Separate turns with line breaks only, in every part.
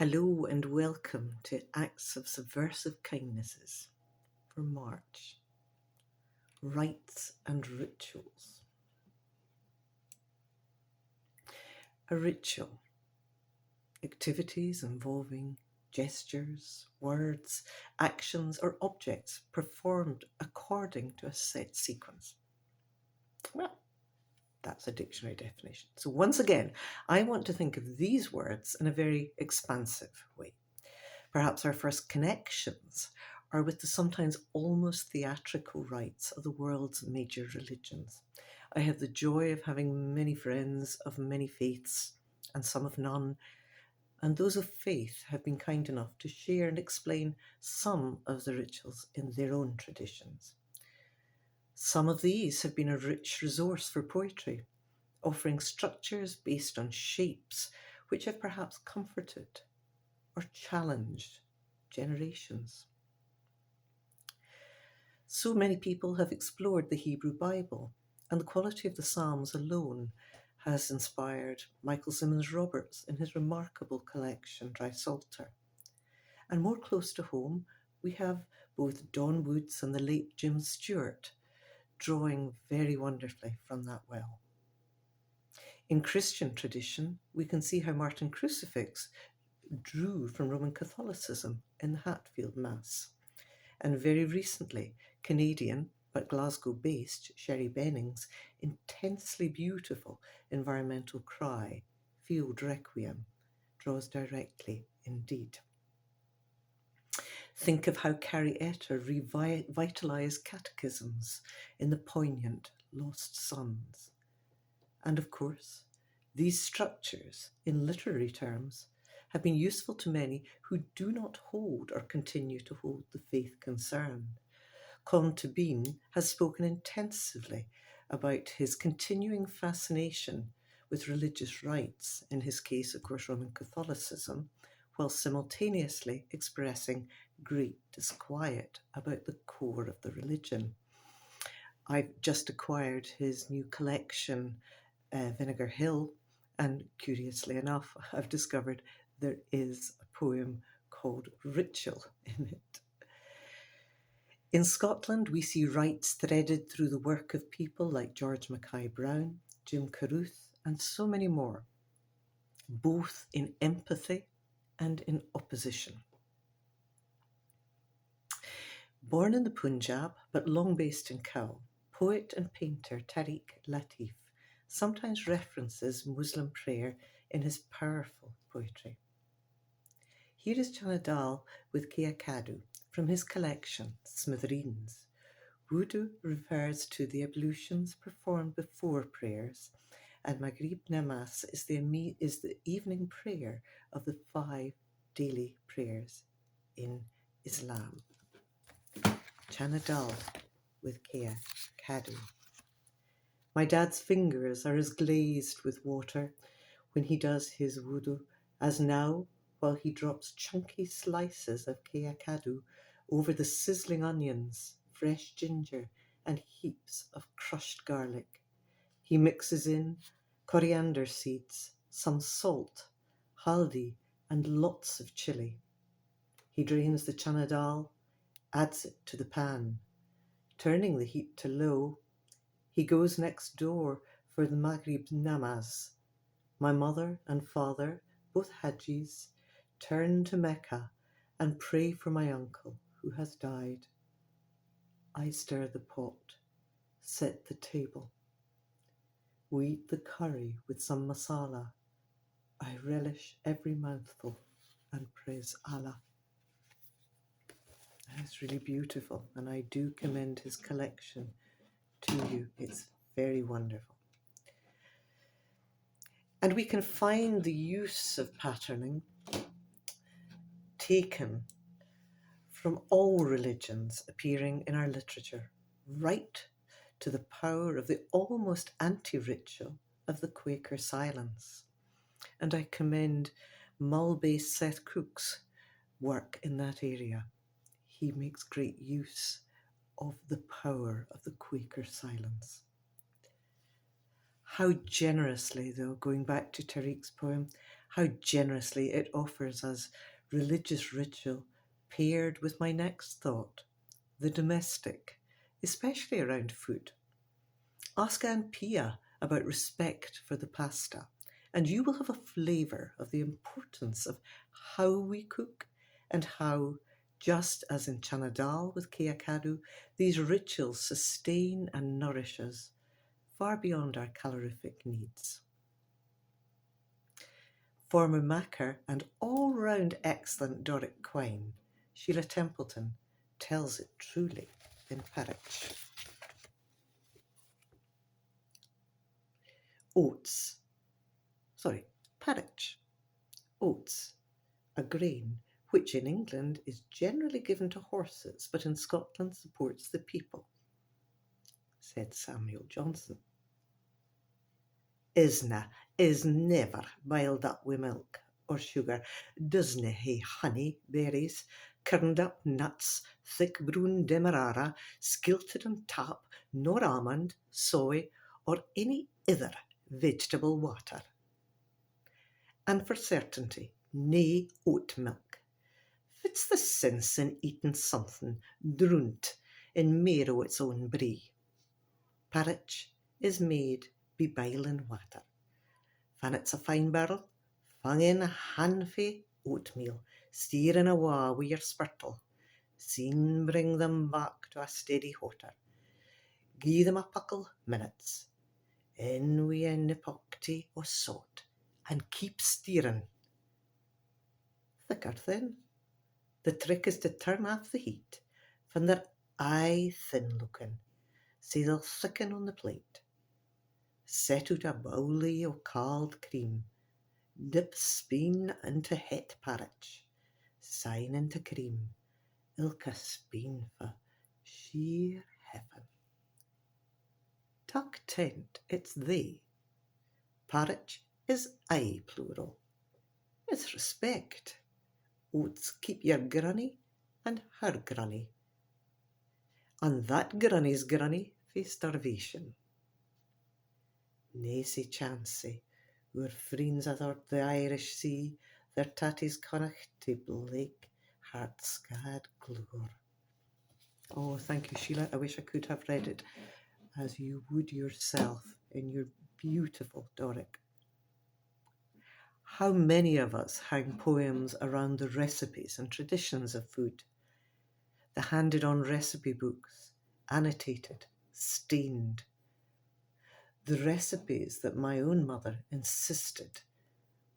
Hello and welcome to Acts of Subversive Kindnesses for March. Rites and Rituals. A ritual. Activities involving gestures, words, actions, or objects performed according to a set sequence. Well, that's a dictionary definition. So once again, I want to think of these words in a very expansive way. Perhaps our first connections are with the sometimes almost theatrical rites of the world's major religions. I have the joy of having many friends of many faiths and some of none, and those of faith have been kind enough to share and explain some of the rituals in their own traditions. Some of these have been a rich resource for poetry, offering structures based on shapes which have perhaps comforted or challenged generations. So many people have explored the Hebrew Bible, and the quality of the Psalms alone has inspired Michael Simmons Roberts in his remarkable collection, Dry Psalter. And more close to home, we have both Don Woods and the late Jim Stewart drawing very wonderfully from that well. In Christian tradition, we can see how Martin Crucifix drew from Roman Catholicism in the Hatfield Mass. And very recently, Canadian but Glasgow-based Sherry Benning's intensely beautiful environmental cry, Field Requiem, draws directly indeed. Think of how Carrie Etter revitalised catechisms in the poignant Lost Sons. And of course, these structures, in literary terms, have been useful to many who do not hold or continue to hold the faith concerned. Comte Bean has spoken intensively about his continuing fascination with religious rites, in his case, of course, Roman Catholicism, while simultaneously expressing great disquiet about the core of the religion. I've just acquired his new collection, Vinegar Hill, and curiously enough, I've discovered there is a poem called Ritual in it. In Scotland, we see rites threaded through the work of people like George Mackay Brown, Jim Carruth, and so many more, both in empathy and in opposition. Born in the Punjab, but long based in Kaul, poet and painter Tariq Latif sometimes references Muslim prayer in his powerful poetry. Here is Chanadal with Kea Kadu from his collection, Smithereens. Wudu refers to the ablutions performed before prayers, and Maghrib Namas is the evening prayer of the 5 daily prayers in Islam. Chanadal with Kea Kadu. My dad's fingers are as glazed with water when he does his wudu as now, while he drops chunky slices of Kea Kadu over the sizzling onions, fresh ginger, and heaps of crushed garlic. He mixes in coriander seeds, some salt, haldi, and lots of chili. He drains the chana dal, adds it to the pan. Turning the heat to low, he goes next door for the Maghrib namaz. My mother and father, both Hajis, turn to Mecca and pray for my uncle who has died. I stir the pot, set the table. We eat the curry with some masala. I relish every mouthful and praise Allah. It's really beautiful, and I do commend his collection to you. It's very wonderful. And we can find the use of patterning taken from all religions appearing in our literature, right to the power of the almost anti-ritual of the Quaker silence. And I commend Mull-based Seth Cook's work in that area. He makes great use of the power of the Quaker silence. How generously, though, going back to Tariq's poem, how generously it offers as religious ritual paired with my next thought, the domestic, especially around food. Ask Aunt Pia about respect for the pasta, and you will have a flavour of the importance of how we cook and how, just as in Chana Dal with Kiakadu, these rituals sustain and nourish us far beyond our calorific needs. Former Macker and all-round excellent Doric Quine, Sheila Templeton, tells it truly in Parich. Oats. Parich. Oats, a grain which in England is generally given to horses but in Scotland supports the people, said Samuel Johnson. Is never biled up with milk or sugar, doesna hae honey, berries, kerned up nuts, thick brown demerara, skilted on top, nor almond, soy, or any other vegetable water. And for certainty, nae oat milk. What's the sense in eating something drunt in mair o' its own brie? Parich is made by boiling water. Fan it's a fine barrel, fang in a handfu oatmeal, steer in awa wi your spurtle. Soon bring them back to a steady hotter. Gie them a puckle minutes. In wi a nipocty o' salt, and keep steering. Thicker thin. The trick is to turn off the heat, from they're aye thin looking, so they'll thicken on the plate. Set out a bowlie o' cauld cream, dip speen into het parich, sign into cream, ilka spoonfu' sheer heaven. Tuck tent, it's they. Parich is aye plural. It's respect. Oats keep your granny and her granny. And that granny's granny fae starvation. Nae chancey, oor friends athort the Irish Sea, their tatties connacht to blake, heart-scarred gloor. Oh, thank you, Sheila. I wish I could have read it as you would yourself in your beautiful Doric. How many of us hang poems around the recipes and traditions of food? The handed-on recipe books, annotated, stained. The recipes that my own mother insisted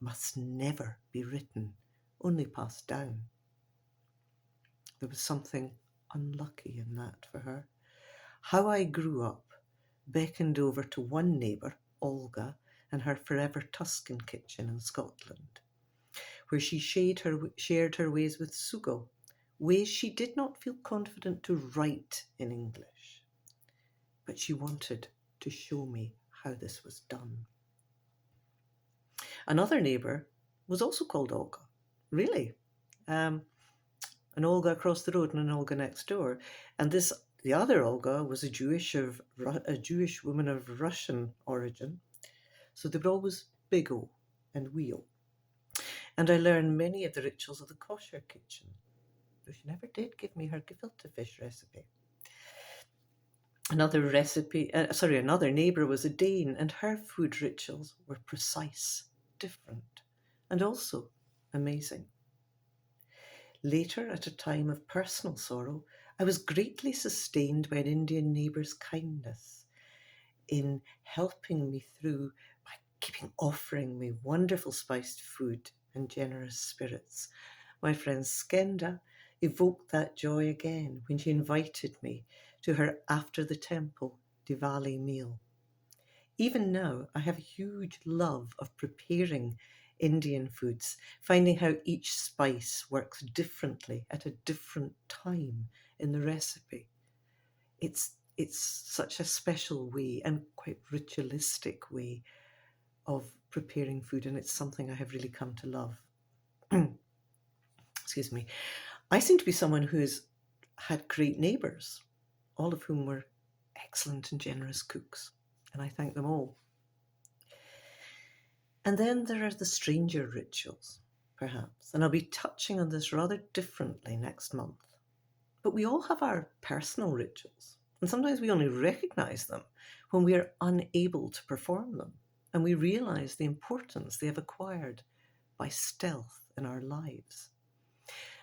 must never be written, only passed down. There was something unlucky in that for her. How I grew up, beckoned over to one neighbour, Olga, and her forever Tuscan kitchen in Scotland, where she shared her ways with Sugo, ways she did not feel confident to write in English. But she wanted to show me how this was done. Another neighbour was also called Olga. Really? An Olga across the road and an Olga next door. And the other Olga was a Jewish woman of Russian origin. So they were always Big O and Wee O. And I learned many of the rituals of the kosher kitchen, though she never did give me her gefilte fish recipe. Another neighbour was a Dane, and her food rituals were precise, different, and also amazing. Later, at a time of personal sorrow, I was greatly sustained by an Indian neighbour's kindness in helping me through by offering me wonderful spiced food and generous spirits. My friend Skenda evoked that joy again when she invited me to her after the temple Diwali meal. Even now, I have a huge love of preparing Indian foods, finding how each spice works differently at a different time in the recipe. It's such a special way and quite ritualistic way of preparing food, and it's something I have really come to love. Excuse me. I seem to be someone who has had great neighbours, all of whom were excellent and generous cooks, and I thank them all. And then there are the stranger rituals, perhaps, and I'll be touching on this rather differently next month. But we all have our personal rituals, and sometimes we only recognize them when we are unable to perform them, and we realize the importance they have acquired by stealth in our lives.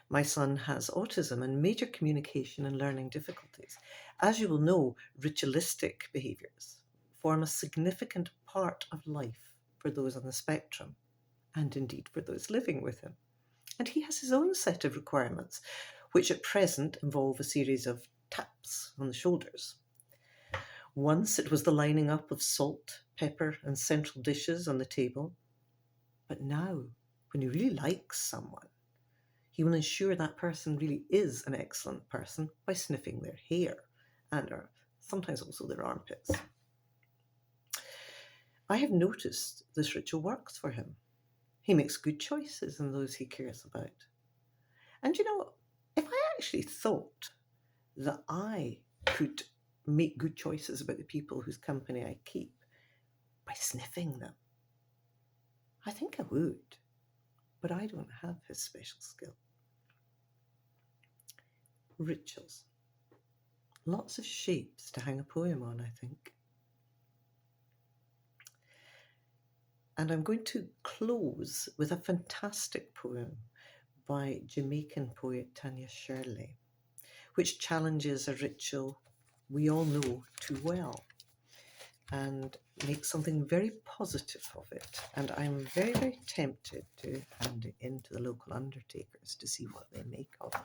My son has autism and major communication and learning difficulties. As you will know, ritualistic behaviours form a significant part of life for those on the spectrum, and indeed for those living with him. And he has his own set of requirements, which at present involve a series of taps on the shoulders. Once it was the lining up of salt, pepper, and central dishes on the table. But now, when he really likes someone, he will ensure that person really is an excellent person by sniffing their hair and sometimes also their armpits. I have noticed this ritual works for him. He makes good choices in those he cares about. And you know, if I actually thought that I could make good choices about the people whose company I keep by sniffing them, I think I would. But I don't have his special skill. Rituals. Lots of shapes to hang a poem on, I think. And I'm going to close with a fantastic poem by Jamaican poet Tanya Shirley, which challenges a ritual we all know too well and makes something very positive of it. And I'm very, very tempted to hand it in to the local undertakers to see what they make of it.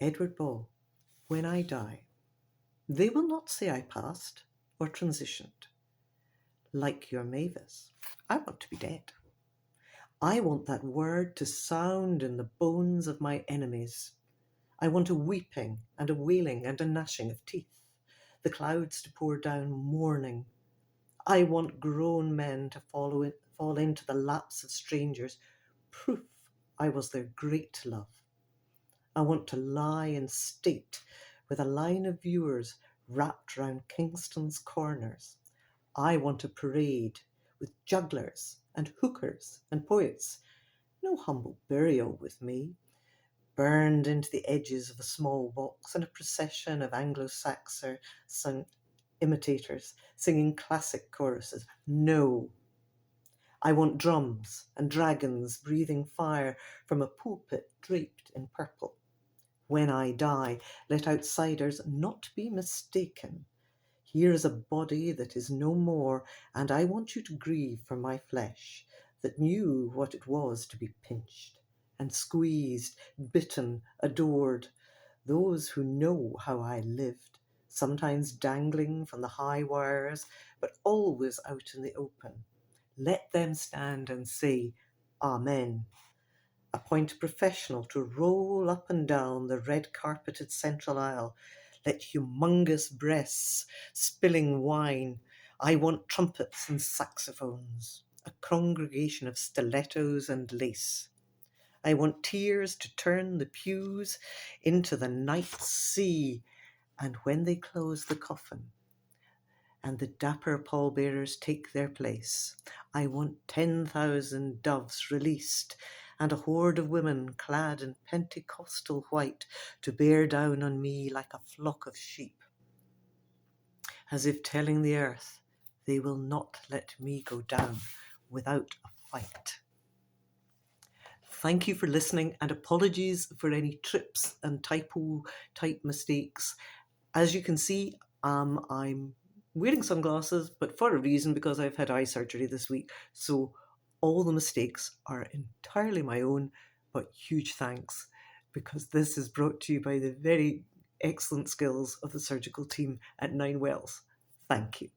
Edward Ball, when I die, they will not say I passed or transitioned. Like your Mavis, I want to be dead. I want that word to sound in the bones of my enemies. I want a weeping and a wailing and a gnashing of teeth, the clouds to pour down mourning. I want grown men to fall into the laps of strangers, proof I was their great love. I want to lie in state with a line of viewers wrapped round Kingston's corners. I want a parade with jugglers and hookers and poets. No humble burial with me, burned into the edges of a small box in a procession of Anglo-Saxon imitators singing classic choruses. No. I want drums and dragons breathing fire from a pulpit draped in purple. When I die, let outsiders not be mistaken. Here is a body that is no more, and I want you to grieve for my flesh, that knew what it was to be pinched and squeezed, bitten, adored. Those who know how I lived, sometimes dangling from the high wires, but always out in the open. Let them stand and say, Amen. Appoint a professional to roll up and down the red-carpeted central aisle. Let humongous breasts spilling wine. I want trumpets and saxophones, a congregation of stilettos and lace. I want tears to turn the pews into the night sea, and when they close the coffin, and the dapper pallbearers take their place, I want 10,000 doves released, and a horde of women clad in Pentecostal white to bear down on me like a flock of sheep, as if telling the earth they will not let me go down without a fight. Thank you for listening, and apologies for any trips and type mistakes. As you can see, I'm wearing sunglasses, but for a reason, because I've had eye surgery this week. So all the mistakes are entirely my own, but huge thanks, because this is brought to you by the very excellent skills of the surgical team at Nine Wells. Thank you.